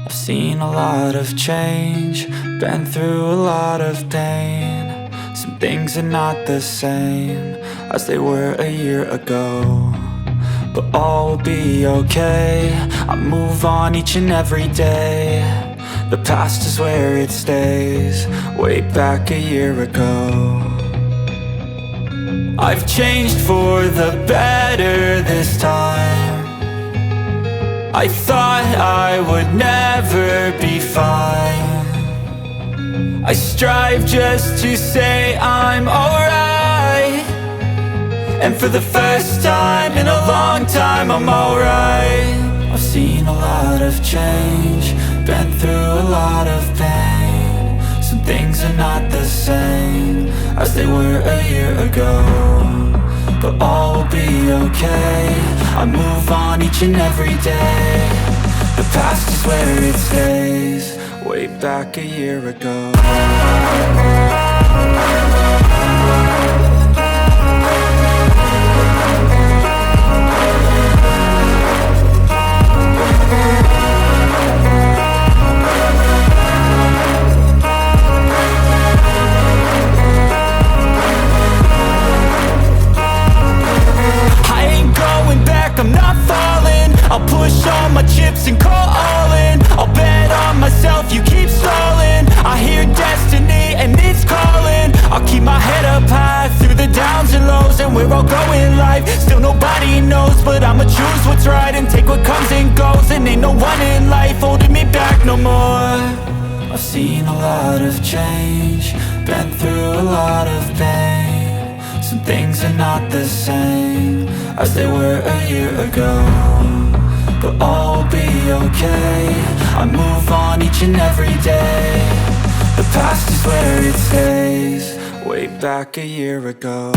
I've seen a lot of change, been through a lot of pain. Some things are not the same as they were a year ago, but all will be okay. I move on each and every day. The past is where it stays, way back a year ago. I've changed for the better this time. I thought I would never be fine. I strive just to say I'm alright, and for the first time in a long time I'm alright. I've seen a lot of change, been through a lot of pain. Some things are not the same as they were a year ago, but all will be okay. I move on each and every day. The past is where it stays, way back a year ago. I'm not falling, I'll push all my chips and call all in. I'll bet on myself, you keep stalling. I hear destiny and it's calling. I'll keep my head up high through the downs and lows, and we're all going live. Still nobody knows, but I'ma choose what's right and take what comes and goes. And ain't no one in life holding me back no more. I've seen a lot of change, been through a lot of pain. Some things are not the same as they were a year ago, but all will be okay. I move on each and every day. The past is where it stays, way back a year ago.